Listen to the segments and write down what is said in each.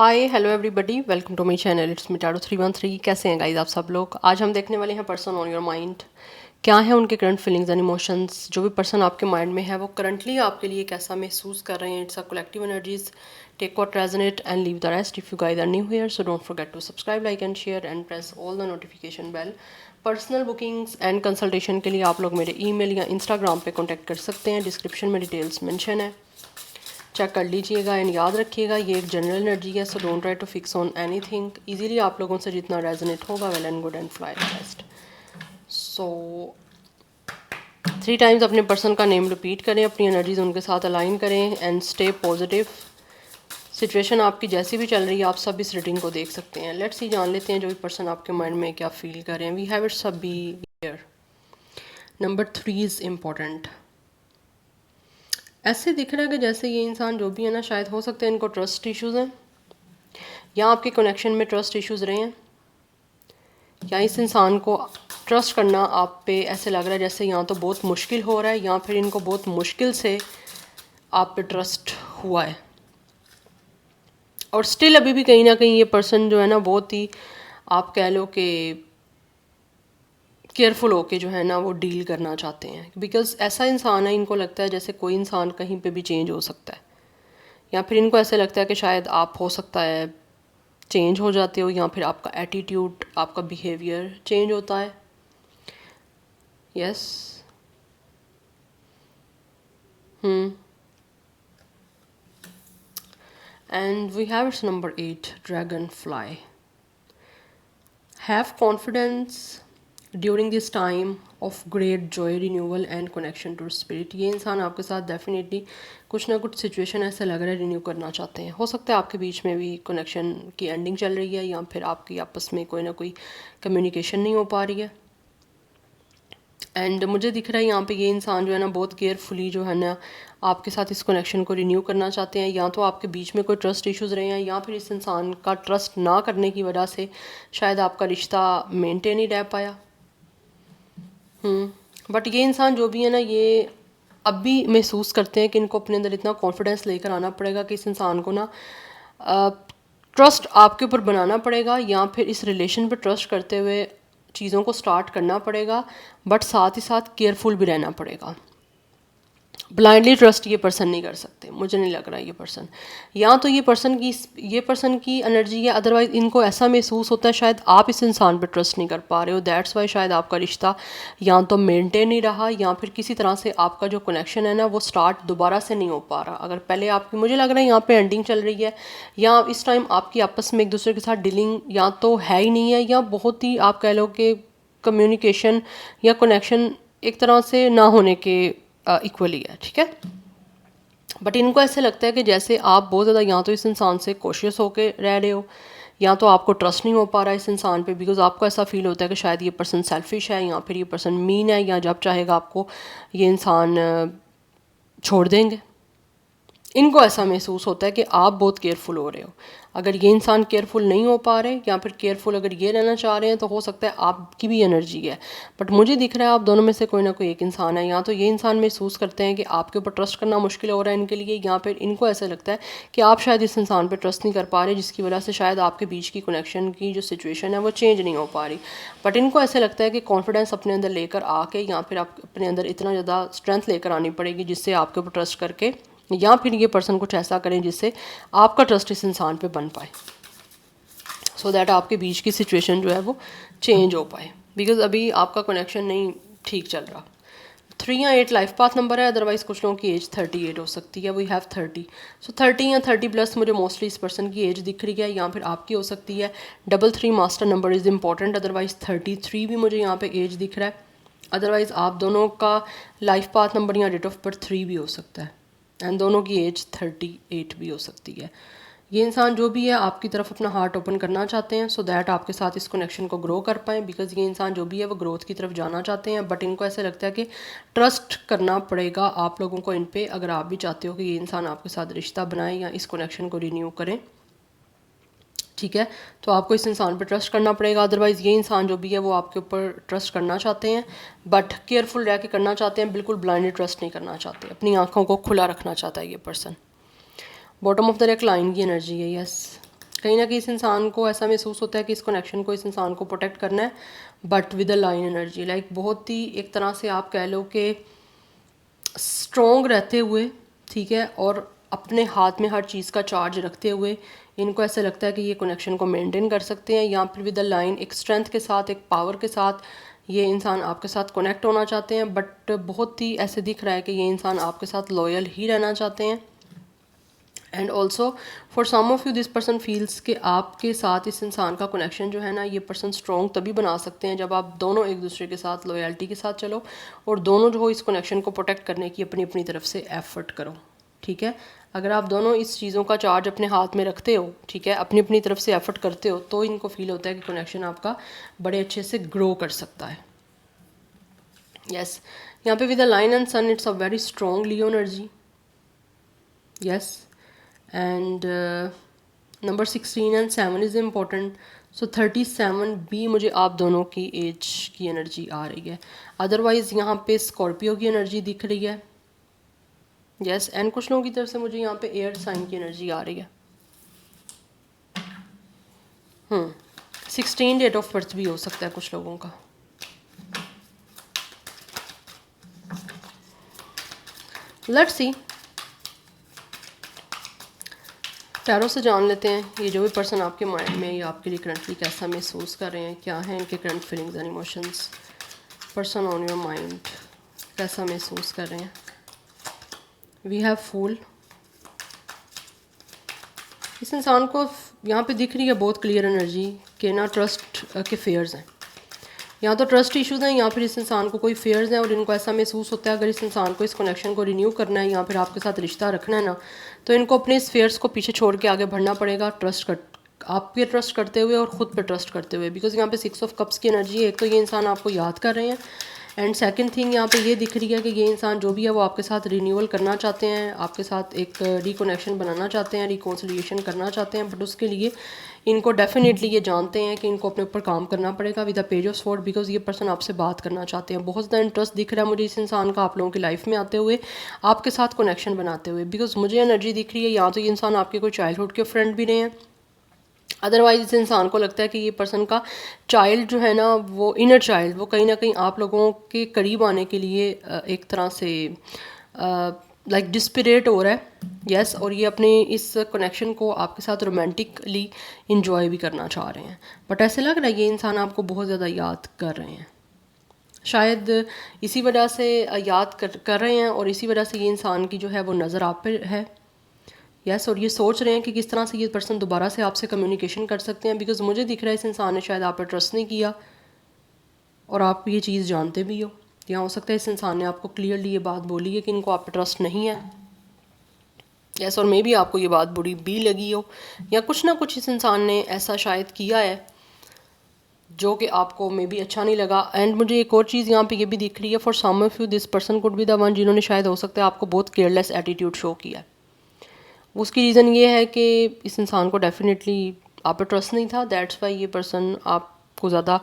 Hi hello everybody, welcome to my channel. It's मिटाडो 313। कैसे हैं गाइज आप सब लोग? आज हम देखने वाले हैं पर्सन ऑन योर माइंड। क्या है उनके करंट फीलिंग्स एंड इमोशंस। जो भी पर्सन आपके माइंड में है वो करंटली आपके लिए कैसा महसूस कर रहे हैं। It's a collective energies. Take what resonate and leave the rest. If you guys are new here so don't forget to subscribe, like and share and press all the notification bell. Personal bookings and consultation के लिए आप लोग मेरे email या Instagram पे contact कर सकते हैं। डिस्क्रिप्शन में डिटेल्स मेंशन है, चेक कर लीजिएगा। एंड याद रखिएगा ये एक जनरल एनर्जी है, so don't try to fix on anything. Easily आप लोगों से जितना रेजोनेट होगा well and good and fly best. So 3 times अपने पर्सन का नेम रिपीट करें, अपनी एनर्जीज उनके साथ अलाइन करें एंड स्टे पॉजिटिव। सिचुएशन आपकी जैसी भी चल रही है आप सब इस रीडिंग को देख सकते हैं। लेट्स ही जान लेते हैं जो भी पर्सन आपके माइंड में क्या फील कर रहे हैं। वी हैव इट सब be here. Number 3 is important. ऐसे दिख रहा है कि जैसे ये इंसान जो भी है ना, शायद हो सकता है इनको ट्रस्ट इश्यूज़ हैं, या आपके कनेक्शन में ट्रस्ट इश्यूज़ रहे हैं, या इस इंसान को ट्रस्ट करना आप पे ऐसे लग रहा है जैसे यहाँ तो बहुत मुश्किल हो रहा है, या फिर इनको बहुत मुश्किल से आप पे ट्रस्ट हुआ है। और स्टिल अभी भी कहीं ना कहीं ये पर्सन जो है ना बहुत ही, आप कह लो कि केयरफुल होके जो है ना वो डील करना चाहते हैं। बिकॉज ऐसा इंसान है, इनको लगता है जैसे कोई इंसान कहीं पे भी चेंज हो सकता है, या फिर इनको ऐसे लगता है कि शायद आप हो सकता है चेंज हो जाते हो, या फिर आपका एटीट्यूड, आपका बिहेवियर चेंज होता है। Yes. And we have it's number 8, dragonfly. Have confidence during this time of great joy, renewal and connection to spirit. ये इंसान आपके साथ डेफिनेटली कुछ ना कुछ सिचुएशन ऐसा लग रहा है रिन्यू करना चाहते हैं। हो सकता है आपके बीच में भी कनेक्शन की एंडिंग चल रही है, या फिर आपकी आपस में कोई ना कोई कम्युनिकेशन नहीं हो पा रही है। एंड मुझे दिख रहा है यहाँ पे ये इंसान जो है ना बहुत केयरफुली जो है ना आपके साथ इस कनेक्शन को रिन्यू करना चाहते हैं। या तो आपके बीच में कोई ट्रस्ट इश्यूज़ रहे हैं, या फिर इस इंसान का ट्रस्ट ना करने की वजह से शायद आपका रिश्ता मेंटेन ही रह पाया। बट ये इंसान जो भी है ना, ये अब भी महसूस करते हैं कि इनको अपने अंदर इतना कॉन्फिडेंस लेकर आना पड़ेगा कि इस इंसान को ना ट्रस्ट आपके ऊपर बनाना पड़ेगा, या फिर इस रिलेशन पर ट्रस्ट करते हुए चीज़ों को स्टार्ट करना पड़ेगा। बट साथ ही साथ केयरफुल भी रहना पड़ेगा। ब्लाइंडली ट्रस्ट ये पर्सन नहीं कर सकते, मुझे नहीं लग रहा ये पर्सन। या तो ये पर्सन की एनर्जी है, अदरवाइज इनको ऐसा महसूस होता है शायद आप इस इंसान पे ट्रस्ट नहीं कर पा रहे हो। दैट्स वाई शायद आपका रिश्ता या तो मेंटेन नहीं रहा, या फिर किसी तरह से आपका जो कनेक्शन है ना वो स्टार्ट दोबारा से नहीं हो पा रहा। अगर पहले आपकी, मुझे लग रहा है यहाँ पे एंडिंग चल रही है, या इस टाइम आपकी आपस में एक दूसरे के साथ डीलिंग या तो है ही नहीं है, या बहुत ही आप कह लो कि कम्युनिकेशन या कनेक्शन एक तरह से ना होने के इक्वली है। ठीक है। बट इनको ऐसे लगता है कि जैसे आप बहुत ज़्यादा या तो इस इंसान से कॉशियस होके रह रहे हो, या तो आपको ट्रस्ट नहीं हो पा रहा है इस इंसान पे, बिकॉज आपको ऐसा फील होता है कि शायद ये पर्सन सेल्फिश है, या फिर ये पर्सन मीन है, या जब चाहेगा आपको ये इंसान छोड़ देंगे। इनको ऐसा महसूस होता है कि आप बहुत केयरफुल हो रहे हो। अगर ये इंसान केयरफुल नहीं हो पा रहे, या फिर केयरफुल अगर ये रहना चाह रहे हैं, तो हो सकता है आपकी भी एनर्जी है। बट मुझे दिख रहा है आप दोनों में से कोई ना कोई एक इंसान है। या तो ये इंसान महसूस करते हैं कि आपके ऊपर ट्रस्ट करना मुश्किल हो रहा है इनके लिए, या फिर इनको ऐसा लगता है कि आप शायद इस इंसान पर ट्रस्ट नहीं कर पा रहे, जिसकी वजह से शायद आपके बीच की कनेक्शन की जो सिचुएशन है वो चेंज नहीं हो पा रही। बट इनको ऐसा लगता है कि कॉन्फिडेंस अपने अंदर लेकर आके, या फिर आप अपने अंदर इतना ज़्यादा स्ट्रेंथ लेकर आनी पड़ेगी जिससे आपके ऊपर ट्रस्ट करके, या फिर ये पर्सन कुछ ऐसा करें जिससे आपका ट्रस्ट इस इंसान पे बन पाए, सो दैट आपके बीच की सिचुएशन जो है वो चेंज हो पाए। बिकॉज अभी आपका कनेक्शन नहीं ठीक चल रहा। 3 या 8 लाइफ पाथ नंबर है, अदरवाइज कुछ लोगों की एज 38 हो सकती है। वी हैव 30, सो 30 या 30+ मुझे मोस्टली इस पर्सन की एज दिख रही है, या फिर आपकी हो सकती है। 3 master number is important, otherwise 33 भी मुझे यहाँ पे एज दिख रहा है। अदरवाइज आप दोनों का लाइफ पाथ नंबर या डेट ऑफ बर्थ 3 भी हो सकता है, एंड दोनों की एज 38 भी हो सकती है। ये इंसान जो भी है आपकी तरफ अपना हार्ट ओपन करना चाहते हैं, सो दैट आपके साथ इस कनेक्शन को ग्रो कर पाएँ। बिकॉज ये इंसान जो भी है वो ग्रोथ की तरफ जाना चाहते हैं। बट इनको ऐसे लगता है कि ट्रस्ट करना पड़ेगा आप लोगों को इन पे, अगर आप भी चाहते हो कि ये इंसान आपके साथ रिश्ता बनाए या इस कनेक्शन को रिन्यू करें। ठीक है, तो आपको इस इंसान पर ट्रस्ट करना पड़ेगा। अदरवाइज़ ये इंसान जो भी है वो आपके ऊपर ट्रस्ट करना चाहते हैं, बट केयरफुल रह के करना चाहते हैं। बिल्कुल ब्लाइंडली ट्रस्ट नहीं करना चाहते, अपनी आंखों को खुला रखना चाहता है ये person. Bottom of the deck line की एनर्जी है। यस, कहीं ना कहीं इस इंसान को ऐसा महसूस होता है कि इस कनेक्शन को, इस इंसान को प्रोटेक्ट करना है, but with a line energy, like बहुत ही एक तरह से आप कह लो कि स्ट्रॉन्ग रहते हुए, ठीक है, और अपने हाथ में हर चीज़ का चार्ज रखते हुए इनको ऐसा लगता है कि ये कनेक्शन को मेंटेन कर सकते हैं, या फिर विद अ लाइन एक स्ट्रेंथ के साथ, एक पावर के साथ ये इंसान आपके साथ कनेक्ट होना चाहते हैं, बट बहुत ही ऐसे दिख रहा है कि ये इंसान आपके साथ लॉयल ही रहना चाहते हैं। And also for some of you this person feels कि आपके साथ इस इंसान का कनेक्शन जो है ना, ये पर्सन स्ट्रॉन्ग तभी बना सकते हैं जब आप दोनों एक दूसरे के साथ लॉयल्टी के साथ चलो, और दोनों जो हो इस कनेक्शन को प्रोटेक्ट करने की अपनी अपनी तरफ से एफर्ट करो, ठीक है। अगर आप दोनों इस चीज़ों का चार्ज अपने हाथ में रखते हो, ठीक है, अपनी अपनी तरफ से एफर्ट करते हो, तो इनको फील होता है कि कनेक्शन आपका बड़े अच्छे से ग्रो कर सकता है। यस, यहाँ पे with a line and sun it's a very strong Leo energy. Yes, and number 16 and 7 is important. So 37 भी मुझे आप दोनों की एज की एनर्जी आ रही है। अदरवाइज़ यहाँ पे स्कॉर्पियो की एनर्जी दिख रही है। यस, एंड कुछ लोगों की तरफ से मुझे यहाँ पे एयर साइन की एनर्जी आ रही है। 16 डेट ऑफ बर्थ भी हो सकता है कुछ लोगों का। लेट्स सी, टैरो से जान लेते हैं ये जो भी पर्सन आपके माइंड में या आपके लिए करंटली कैसा महसूस कर रहे हैं, क्या है इनके current feelings and emotions. Person on your mind कैसा महसूस कर रहे हैं। वी हैव फूल। इस इंसान को यहाँ पे दिख रही है बहुत क्लियर एनर्जी कि ना ट्रस्ट के फेयर्स हैं, या तो ट्रस्ट इश्यूज़ हैं, या फिर इस इंसान को कोई फेयर्स हैं, और इनको ऐसा महसूस होता है अगर इस इंसान को इस कनेक्शन को रिन्यू करना है या फिर आपके साथ रिश्ता रखना है ना, तो इनको अपने इस फेयर्स को पीछे छोड़ के आगे बढ़ना पड़ेगा, आप पे ट्रस्ट करते हुए और ख़ुद पे ट्रस्ट करते हुए। बिकॉज यहाँ पे 6 ऑफ कप्स की एनर्जी है। एक तो ये इंसान आपको याद कर रहे हैं, एंड सेकंड थिंग यहाँ पे ये दिख रही है कि ये इंसान जो भी है वो आपके साथ रिन्यूअल करना चाहते हैं, आपके साथ एक रिकनेक्शन बनाना चाहते हैं, रिकॉन्सिलिएशन करना चाहते हैं, बट उसके लिए इनको डेफिनेटली ये जानते हैं कि इनको अपने ऊपर काम करना पड़ेगा with the page of sword. Because ये पर्सन आपसे बात करना चाहते हैं। बहुत ज़्यादा इंटरेस्ट दिख रहा है मुझे इस इंसान का आप लोगों की लाइफ में आते हुए, आपके साथ कनेक्शन बनाते हुए। बिकॉज मुझे एनर्जी दिख रही है या तो ये इंसान आपके कोई चाइल्डहुड के फ्रेंड भी रहे हैं, अदरवाइज इस इंसान को लगता है कि ये पर्सन का चाइल्ड जो है ना, वो इनर चाइल्ड, वो कहीं ना कहीं आप लोगों के करीब आने के लिए एक तरह से लाइक डिस्पिरेट हो रहा है। यस, और ये अपने इस कनेक्शन को आपके साथ रोमांटिकली इंजॉय भी करना चाह रहे हैं, बट ऐसे लग रहा है ये इंसान आपको बहुत ज़्यादा याद कर रहे हैं। शायद इसी वजह से याद कर रहे हैं, और इसी वजह से ये इंसान की जो है वो नज़र आप पे है। यस, और ये सोच रहे हैं कि किस तरह से ये पर्सन दोबारा से आपसे कम्युनिकेशन कर सकते हैं। बिकॉज मुझे दिख रहा है इस इंसान ने शायद आप पर ट्रस्ट नहीं किया, और आप ये चीज़ जानते भी हो, या हो सकता है इस इंसान ने आपको क्लियरली ये बात बोली है कि इनको आप पर ट्रस्ट नहीं है। यस, और मे बी आपको ये बात बुरी भी लगी हो, या कुछ ना कुछ इस इंसान ने ऐसा शायद किया है जो कि आपको मे बी अच्छा नहीं लगा। एंड मुझे एक और चीज़ यहाँ पे ये भी दिख रही है, for some of you this person could be the one जिन्होंने शायद हो सकता है आपको बहुत केयरलेस एटीट्यूड शो किया है। उसकी रीज़न ये है कि इस इंसान को डेफिनेटली आप पर ट्रस्ट नहीं था, दैट्स वाई ये पर्सन आपको ज़्यादा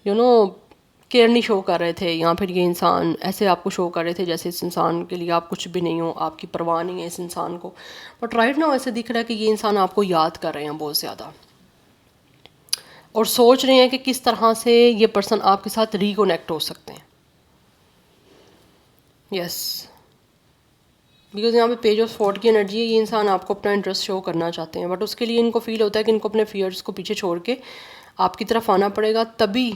केयर नहीं शो कर रहे थे, या फिर ये इंसान ऐसे आपको शो कर रहे थे जैसे इस इंसान के लिए आप कुछ भी नहीं हो, आपकी परवाह नहीं है इस इंसान को। बट राइट नाउ ऐसे दिख रहा है कि ये इंसान आपको याद कर रहे हैं बहुत ज़्यादा, और सोच रहे हैं कि किस तरह से ये पर्सन आपके साथ रिकनेक्ट हो सकते हैं। यस, बिकॉज यहाँ पे पेज ऑफ स्वॉर्ड की एनर्जी है। ये इंसान आपको अपना इंटरेस्ट शो करना चाहते हैं, बट उसके लिए इनको फील होता है कि इनको अपने फियर्स को पीछे छोड़ के आपकी तरफ आना पड़ेगा, तभी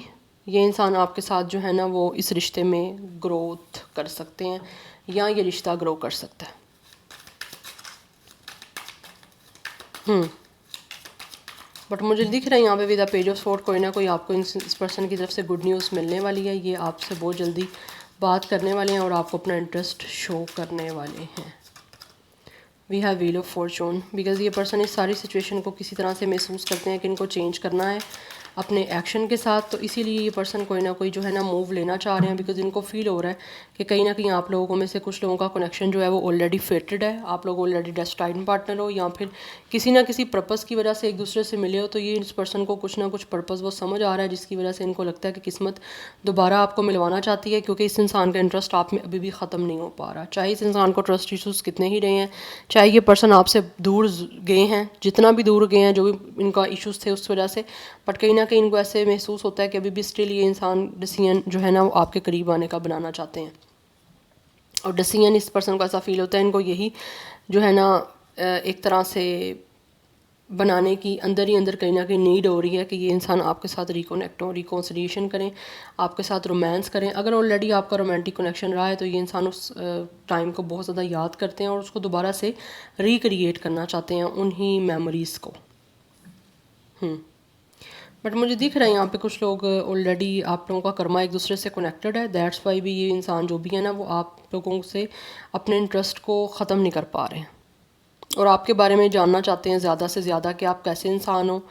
ये इंसान आपके साथ जो है ना वो इस रिश्ते में ग्रोथ कर सकते हैं, या ये रिश्ता ग्रो कर सकता है। बट मुझे दिख रहा है यहाँ पे with the page of sword कोई ना कोई आपको इस पर्सन की तरफ से गुड न्यूज़ मिलने वाली है। ये आपसे बहुत जल्दी बात करने वाले हैं और आपको अपना इंटरेस्ट शो करने वाले हैं। We have wheel of fortune, because ये पर्सन इस सारी सिचुएशन को किसी तरह से महसूस करते हैं कि इनको चेंज करना है, अपने एक्शन के साथ। तो इसीलिए ये पर्सन कोई ना कोई जो है ना मूव लेना चाह रहे हैं, बिकॉज इनको फील हो रहा है कि कहीं ना कहीं आप लोगों में से कुछ लोगों का कनेक्शन जो है वो ऑलरेडी फेटेड है, आप लोग ऑलरेडी डेस्टाइन्ड पार्टनर हो, या फिर किसी ना किसी पर्पज़ की वजह से एक दूसरे से मिले हो। तो ये इस पर्सन को कुछ ना कुछ पर्पज़ वो समझ आ रहा है, जिसकी वजह से इनको लगता है कि किस्मत दोबारा आपको मिलवाना चाहती है, क्योंकि इस इंसान का इंटरेस्ट आप में अभी भी ख़त्म नहीं हो पा रहा। चाहे इस इंसान को ट्रस्ट इशूज़ कितने ही रहे हैं, चाहे ये पर्सन आपसे दूर गए हैं, जितना भी दूर गए हैं, जो भी इनका इश्यूज़ थे उस वजह से, बट कहीं ना कहीं इनको ऐसे महसूस होता है कि अभी भी स्टिल ये इंसान डिसीजन जो है ना वो आपके करीब आने का बनाना चाहते हैं। और डिसीजन इस पर्सन को ऐसा फील होता है, इनको यही जो है ना एक तरह से बनाने की अंदर ही अंदर कहीं ना कहीं नीड हो रही है कि ये इंसान आपके साथ रिकनेक्ट हो, रिकॉन्सिलिएशन करें, आपके साथ रोमांस करें। अगर ऑलरेडी आपका रोमांटिक कनेक्शन रहा है तो ये इंसान उस टाइम को बहुत ज़्यादा याद करते हैं और उसको दोबारा से रिक्रिएट करना चाहते हैं, उन्हीं मेमोरीज़ को। बट मुझे दिख रहा है यहाँ पे कुछ लोग ऑलरेडी आप लोगों का कर्मा एक दूसरे से कनेक्टेड है, दैट्स वाई भी ये इंसान जो भी है ना वो आप लोगों से अपने इंटरेस्ट को ख़त्म नहीं कर पा रहे हैं और आपके बारे में जानना चाहते हैं ज़्यादा से ज़्यादा कि आप कैसे इंसान हो।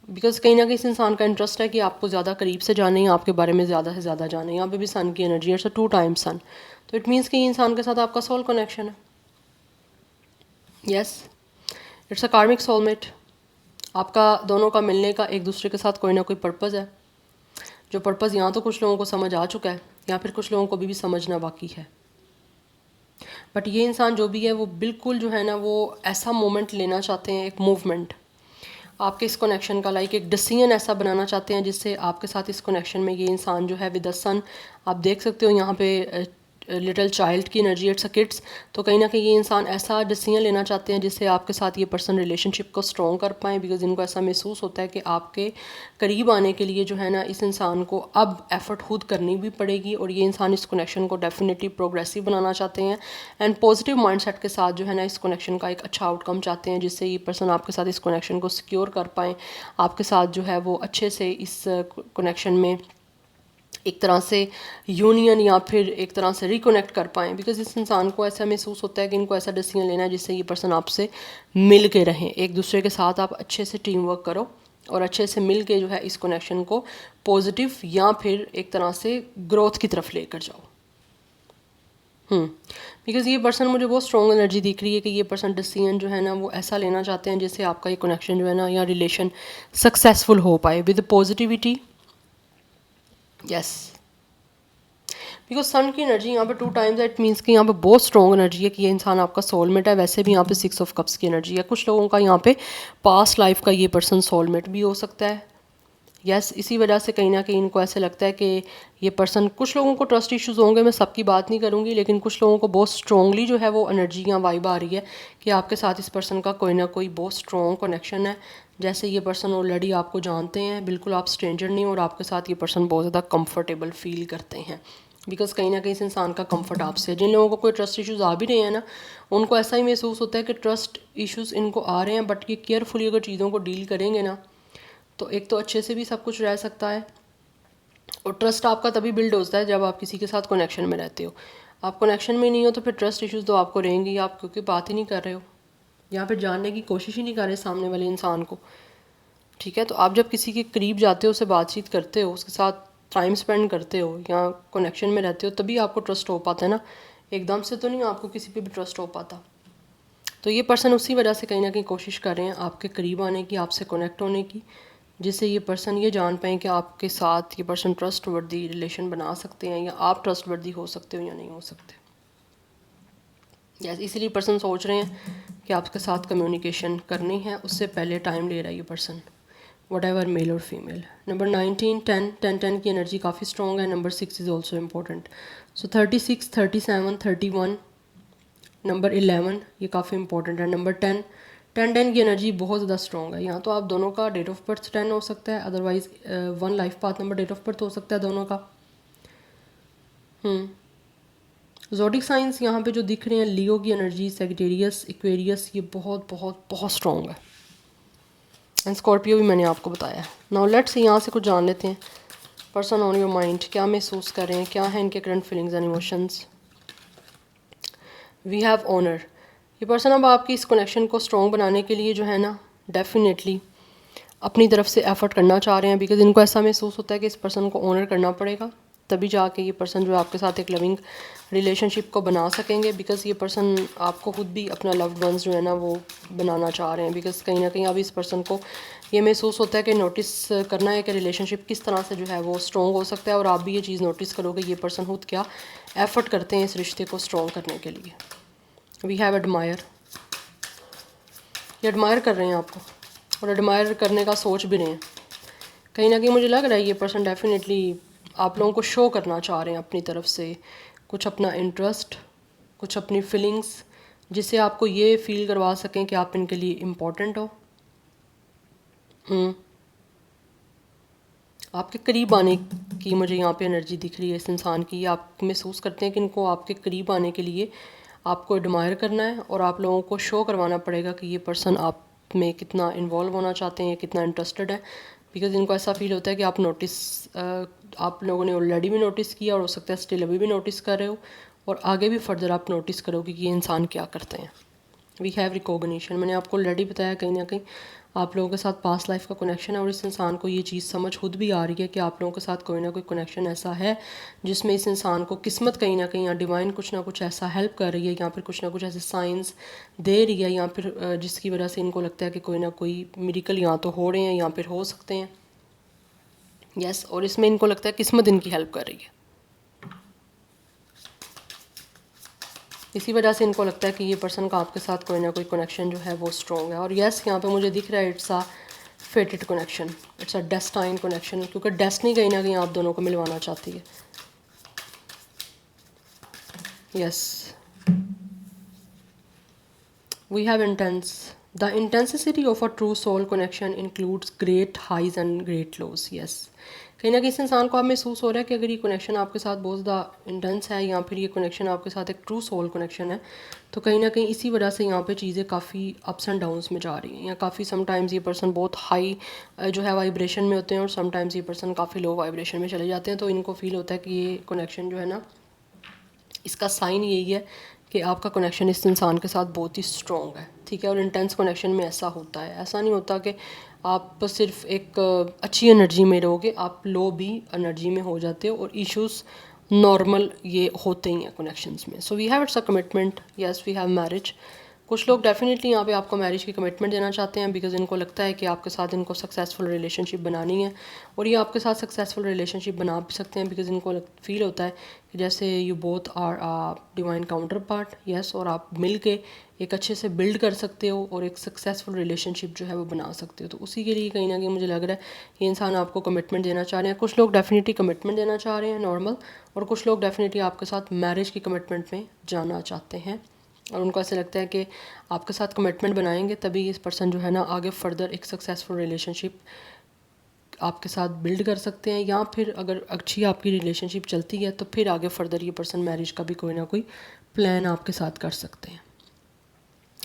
बिकॉज कहीं ना कहीं इस इंसान का इंटरेस्ट है कि आपको ज़्यादा करीब से जाने, आपके बारे में ज़्यादा से ज़्यादा जाने। यहाँ पे भी सन की एनर्जी है, इट्स 2 टाइम्स सन, तो इट मीन्स कि ये इंसान के साथ आपका सोल कनेक्शन है। यस, इट्स अ कार्मिक सोलमेट। आपका दोनों का मिलने का एक दूसरे के साथ कोई ना कोई पर्पज़ है, जो पर्पज़ यहाँ तो कुछ लोगों को समझ आ चुका है या फिर कुछ लोगों को भी समझना बाकी है। बट ये इंसान जो भी है वो बिल्कुल जो है ना वो ऐसा मोमेंट लेना चाहते हैं, एक मूवमेंट आपके इस कनेक्शन का, लाइक एक डिसीजन ऐसा बनाना चाहते हैं जिससे आपके साथ इस कनेक्शन में ये इंसान जो है विद द सन, आप देख सकते हो यहाँ पे लिटिल चाइल्ड की एनर्जी, इट्स अ किड्स। तो कहीं ना कहीं ये इंसान ऐसा डिसीजन लेना चाहते हैं जिससे आपके साथ ये पर्सन रिलेशनशिप को स्ट्रॉन्ग कर पाएँ, बिकॉज इनको ऐसा महसूस होता है कि आपके करीब आने के लिए जो है ना इस इंसान को अब एफर्ट खुद करनी भी पड़ेगी और ये इंसान इस कनेक्शन को डेफिनेटली प्रोग्रेसिव बनाना चाहते हैं एंड पॉजिटिव माइंडसेट के साथ जो है ना इस कनेक्शन का एक अच्छा आउटकम चाहते हैं, जिससे ये पर्सन आपके साथ इस कनेक्शन को सिक्योर कर पाएँ, आपके साथ जो है वो अच्छे से इस कनेक्शन में एक तरह से यूनियन या फिर एक तरह से रिकनेक्ट कर पाएँ। बिकॉज इस इंसान को ऐसा महसूस होता है कि इनको ऐसा डिसीजन लेना है जिससे ये पर्सन आपसे मिल के रहें, एक दूसरे के साथ आप अच्छे से टीम वर्क करो और अच्छे से मिल के जो है इस कनेक्शन को पॉजिटिव या फिर एक तरह से ग्रोथ की तरफ लेकर जाओ। बिकॉज ये पर्सन मुझे बहुत स्ट्रॉन्ग एनर्जी दिख रही है कि ये पर्सन डिसीजन जो है ना वो ऐसा लेना चाहते हैं जिससे आपका ये कनेक्शन जो है ना या रिलेशन सक्सेसफुल हो पाए विद पॉजिटिविटी। यस, बिकॉज सन की एनर्जी यहाँ पे 2 टाइम्स है, इट मीन्स कि यहाँ पे बहुत स्ट्रॉन्ग एनर्जी है कि ये इंसान आपका सोलमेट है। वैसे भी यहाँ पे 6 ऑफ कप्स की एनर्जी है, कुछ लोगों का यहाँ पे पास्ट लाइफ का ये पर्सन सोलमेट भी हो सकता है। यस, इसी वजह से कहीं ना कहीं इनको ऐसे लगता है कि ये पर्सन, कुछ लोगों को ट्रस्ट इश्यूज़ होंगे, मैं सबकी बात नहीं करूँगी, लेकिन कुछ लोगों को बहुत स्ट्रॉन्गली जो है वो एनर्जी या वाइब आ रही है कि आपके साथ इस पर्सन का कोई ना कोई बहुत स्ट्रॉन्ग कनेक्शन है। जैसे ये पर्सन ऑलरेडी आपको जानते हैं, बिल्कुल आप स्ट्रेंजर नहीं, और आपके साथ ये पर्सन बहुत ज़्यादा कंफर्टेबल फील करते हैं, बिकॉज कहीं ना कहीं इस इंसान का कंफर्ट आपसे है। जिन लोगों को कोई ट्रस्ट इश्यूज़ आ भी रहे हैं ना, उनको ऐसा ही महसूस होता है कि ट्रस्ट इश्यूज़ इनको आ रहे हैं, बट ये केयरफुली अगर चीज़ों को डील करेंगे ना तो एक तो अच्छे से भी सब कुछ रह सकता है। और ट्रस्ट आपका तभी बिल्ड होता है जब आप किसी के साथ कनेक्शन में रहते हो। आप कनेक्शन में नहीं हो तो फिर ट्रस्ट इश्यूज़ तो आपको रहेंगी, आप क्योंकि बात ही नहीं कर रहे हो या फिर जानने की कोशिश ही नहीं कर रहे सामने वाले इंसान को। ठीक है, तो आप जब किसी के करीब जाते हो, उससे बातचीत करते हो, उसके साथ टाइम स्पेंड करते हो या कनेक्शन में रहते हो, तभी आपको ट्रस्ट हो पाता है ना। एकदम से तो नहीं आपको किसी पे भी ट्रस्ट हो पाता। तो ये पर्सन उसी वजह से कहीं ना कहीं कोशिश कर रहे हैं आपके करीब आने की, आपसे कनेक्ट होने की, जिससे ये पर्सन ये जान पाएँ कि आपके साथ ये पर्सन ट्रस्ट वर्दी रिलेशन बना सकते हैं या आप ट्रस्ट वर्दी हो सकते हो या नहीं हो सकते। यस, इसीलिए पर्सन सोच रहे हैं कि आपके साथ कम्युनिकेशन करनी है, उससे पहले टाइम ले रहा है ये पर्सन, वट एवर मेल और फीमेल। नंबर 19, 10 की एनर्जी काफ़ी स्ट्रॉन्ग है। Number 6 is also important. So 36, 37, 31, number 11 ये काफ़ी इंपॉर्टेंट है। नंबर 10 की एनर्जी बहुत ज़्यादा स्ट्रॉन्ग है। यहाँ तो आप दोनों का डेट ऑफ बर्थ 10 हो सकता है, otherwise 1 life path number date of birth हो सकता है दोनों का। ज़ोडिक साइंस यहाँ पे जो दिख रहे हैं, लियो की एनर्जी, सेजिटेरियस, एक्वेरियस, ये बहुत बहुत बहुत स्ट्रॉन्ग है। एंड स्कॉर्पियो भी मैंने आपको बताया। नाउ लेट्स यहाँ से कुछ जान लेते हैं। पर्सन ऑन योर माइंड क्या महसूस कर रहे हैं, क्या है इनके current feelings and emotions. We have honour. ये पर्सन अब आपकी इस कनेक्शन को स्ट्रॉन्ग बनाने के लिए जो है ना डेफिनेटली अपनी तरफ से एफ़र्ट करना चाह रहे हैं, बिकॉज़ इनको ऐसा महसूस होता है कि इस पर्सन को ऑनर करना पड़ेगा, तभी जाके ये पर्सन जो है आपके साथ एक लविंग रिलेशनशिप को बना सकेंगे। बिकॉज़ ये पर्सन आपको खुद भी अपना लव्ड वंस जो है ना वो बनाना चाह रहे हैं, बिकॉज़ कहीं ना कहीं अभी इस पर्सन को ये महसूस होता है कि नोटिस करना है कि रिलेशनशिप किस तरह से जो है वो स्ट्रॉन्ग हो सकता है, और आप भी ये चीज़ नोटिस करोगे ये पर्सन खुद क्या एफ़र्ट करते हैं इस रिश्ते को स्ट्रॉन्ग करने के लिए। वी हैव एडमायर, ये एडमायर कर रहे हैं आपको, और एडमायर करने का सोच भी रहे हैं। कहीं ना कहीं मुझे लग रहा है ये पर्सन डेफिनेटली आप लोगों को शो करना चाह रहे हैं अपनी तरफ से कुछ अपना इंटरेस्ट, कुछ अपनी फीलिंग्स, जिससे आपको ये फील करवा सकें कि आप इनके लिए इम्पोर्टेंट हो। आपके करीब आने की मुझे यहाँ पे एनर्जी दिख रही है इस इंसान की। आप महसूस करते हैं कि इनको आपके करीब आने के लिए आपको एडमायर करना है, और आप लोगों को शो करवाना पड़ेगा कि ये पर्सन आप में कितना इन्वॉल्व होना चाहते हैं, कितना इंटरेस्टेड है। बिकॉज़ इनको ऐसा फील होता है कि आप नोटिस आप लोगों ने ऑलरेडी भी नोटिस किया, और हो सकता है स्टिल अभी भी नोटिस कर रहे हो, और आगे भी फर्दर आप नोटिस करोगे कि ये इंसान क्या करते हैं। वी हैव रिकॉग्निशन, मैंने आपको ऑलरेडी बताया कहीं ना कहीं आप लोगों के साथ पास्ट लाइफ का कनेक्शन है, और इस इंसान को ये चीज़ समझ खुद भी आ रही है कि आप लोगों के साथ कोई ना कोई कनेक्शन ऐसा है जिसमें इस इंसान को किस्मत कहीं ना कहीं या डिवाइन कुछ ना कुछ ऐसा हेल्प कर रही है, या फिर कुछ ना कुछ ऐसे साइंस दे रही है, या फिर जिसकी वजह से इनको लगता है कि कोई ना कोई मिरेकल यहाँ तो हो रहे हैं या फिर हो सकते हैं। यस, और इसमें इनको लगता है किस्मत इनकी हेल्प कर रही है, इसी वजह से इनको लगता है कि ये पर्सन का आपके साथ कोई ना कोई कनेक्शन जो है वो स्ट्रॉन्ग है। और यस, यहाँ पे मुझे दिख रहा है it's a fated connection, it's a destine connection, क्योंकि डेस्टिनी कहीं ना कहीं आप दोनों को मिलवाना चाहती है। Yes, we have intense, the intensity of a true soul connection includes great highs and great lows. Yes, कहीं ना कहीं इस इंसान को आप महसूस हो रहा है कि अगर ये कनेक्शन आपके साथ बहुत ज़्यादा इंटेंस है, या फिर ये कनेक्शन आपके साथ एक ट्रू सोल कनेक्शन है, तो कहीं ना कहीं इसी वजह से यहाँ पे चीज़ें काफ़ी अप्स एंड डाउन्स में जा रही हैं, या काफ़ी समटाइम्स ये पर्सन बहुत हाई जो है वाइब्रेशन में होते हैं, और समटाइम्स ये पर्सन काफ़ी लो वाइब्रेशन में चले जाते हैं। तो इनको फील होता है कि ये कनेक्शन जो है ना, इसका साइन यही है कि आपका कनेक्शन इस इंसान के साथ बहुत ही स्ट्रॉन्ग है, ठीक है। और इंटेंस कनेक्शन में ऐसा होता है, ऐसा नहीं होता कि आप सिर्फ एक अच्छी एनर्जी में रहोगे, आप लो भी एनर्जी में हो जाते हो, और इश्यूज नॉर्मल ये होते ही हैं कनेक्शंस में। So we have it's a commitment, yes we have marriage. कुछ लोग डेफिनेटली यहाँ पे आपको मैरिज की कमिटमेंट देना चाहते हैं, बिकॉज इनको लगता है कि आपके साथ इनको सक्सेसफुल रिलेशनशिप बनानी है, और ये आपके साथ सक्सेसफुल रिलेशनशिप बना भी सकते हैं, बिकॉज इनको फील होता है कि जैसे you both are divine counterpart. Yes, और आप मिल के एक अच्छे से बिल्ड कर सकते हो, और एक सक्सेसफुल रिलेशनशिप जो है वो बना सकते हो। तो उसी के लिए कहीं ना कहीं मुझे लग रहा है ये इंसान आपको कमिटमेंट देना चाह रहे हैं। कुछ लोग डेफिनेटली कमिटमेंट देना चाह रहे हैं नॉर्मल, और कुछ लोग डेफिनेटली आपके साथ मैरिज की कमिटमेंट में जाना चाहते हैं, और उनको ऐसा लगता है कि आपके साथ कमिटमेंट बनाएंगे तभी इस पर्सन जो है ना आगे फर्दर एक सक्सेसफुल रिलेशनशिप आपके साथ बिल्ड कर सकते हैं, या फिर अगर अच्छी आपकी रिलेशनशिप चलती है तो फिर आगे फर्दर ये पर्सन मैरिज का भी कोई ना कोई प्लान आपके साथ कर सकते हैं।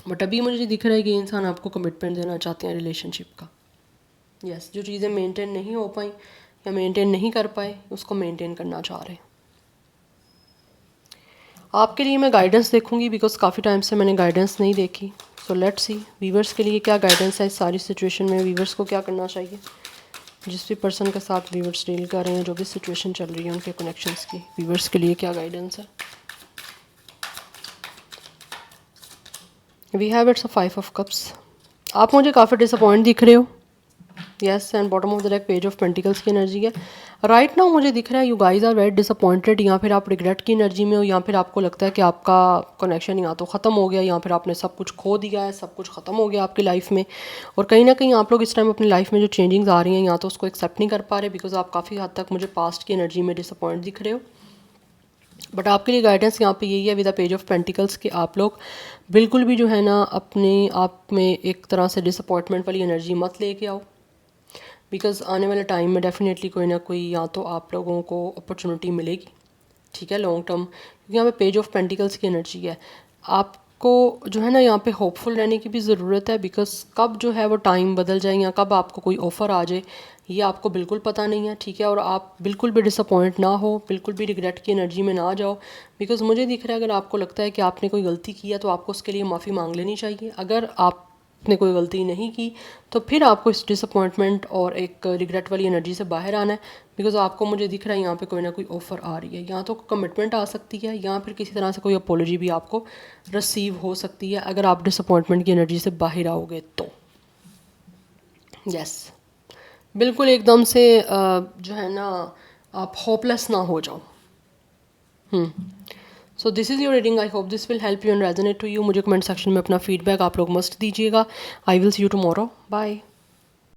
बट अभी मुझे दिख रहा है कि ये इंसान आपको कमिटमेंट देना चाहते हैं रिलेशनशिप का। यस, जो चीज़ें मेंटेन नहीं हो पाई या मेंटेन नहीं कर पाए उसको मेंटेन करना चाह रहे हैं। आपके लिए मैं गाइडेंस देखूंगी, बिकॉज काफ़ी टाइम से मैंने गाइडेंस नहीं देखी। सो लेट्स सी वीवर्स के लिए क्या गाइडेंस है इस सारी सिचुएशन में, वीवर्स को क्या करना चाहिए, जिस भी पर्सन के साथ वीवर्स डील कर रहे हैं, जो भी सिचुएशन चल रही है उनके कनेक्शंस की, वीवर्स के लिए क्या गाइडेंस है। We have it's a 5 of cups. आप मुझे काफ़ी डिसअपॉइंट दिख रहे हो। Yes, and bottom of the deck page of pentacles की एनर्जी है। राइट नाउ मुझे दिख रहा है you guys are very disappointed, या फिर आप रिग्रेट की एनर्जी में हो, या फिर आपको लगता है कि आपका कनेक्शन यहाँ तो ख़त्म हो गया, या फिर आपने सब कुछ खो दिया है, सब कुछ ख़त्म हो गया आपकी लाइफ में। और कहीं ना कहीं आप लोग इस टाइम अपनी लाइफ में जो चेंजिंग्स आ रही हैं या तो उसको एक्सेप्ट नहीं कर पा रहे, बिकॉज आप काफ़ी हद तक मुझे पास्ट की एनर्जी में डिसअपॉइंट दिख रहे हो। बट आपके लिए गाइडेंस यहाँ पे यही है with the page of pentacles कि आप लोग बिल्कुल भी जो है ना अपने आप में एक तरह से डिसअपॉइंटमेंट वाली एनर्जी मत लेके आओ, बिकॉज आने वाले टाइम में डेफिनेटली कोई ना कोई या तो आप लोगों को अपॉर्चुनिटी मिलेगी, ठीक है, लॉन्ग टर्म। क्योंकि यहाँ पे पेज ऑफ पेंटिकल्स की एनर्जी है, आपको जो है ना यहाँ पे होपफुल रहने की भी ज़रूरत है, बिकॉज कब जो है वो टाइम बदल जाए या कब आपको कोई ऑफ़र आ जाए ये आपको बिल्कुल पता नहीं है, ठीक है। और आप बिल्कुल भी डिसअपॉइंट ना हो, बिल्कुल भी रिग्रेट की एनर्जी में ना जाओ, बिकॉज मुझे दिख रहा है अगर आपको लगता है कि आपने कोई गलती की है तो आपको उसके लिए माफ़ी मांग लेनी चाहिए। अगर आप आपने कोई गलती नहीं की, तो फिर आपको इस डिसअपॉइंटमेंट और एक रिग्रेट वाली एनर्जी से बाहर आना है। बिकॉज आपको मुझे दिख रहा है यहाँ पे कोई ना कोई ऑफ़र आ रही है, या तो कमिटमेंट आ सकती है या फिर किसी तरह से कोई अपोलॉजी भी आपको रिसीव हो सकती है अगर आप डिसअपॉइंटमेंट की एनर्जी से बाहर आओगे तो। यस, बिल्कुल एकदम से जो है ना आप होपलेस ना हो जाओ। So this is your reading, I hope this will help you and resonate to you. मुझे कमेंट सेक्शन में अपना फीडबैक आप लोग मस्ट दीजिएगा। I will see you tomorrow, bye.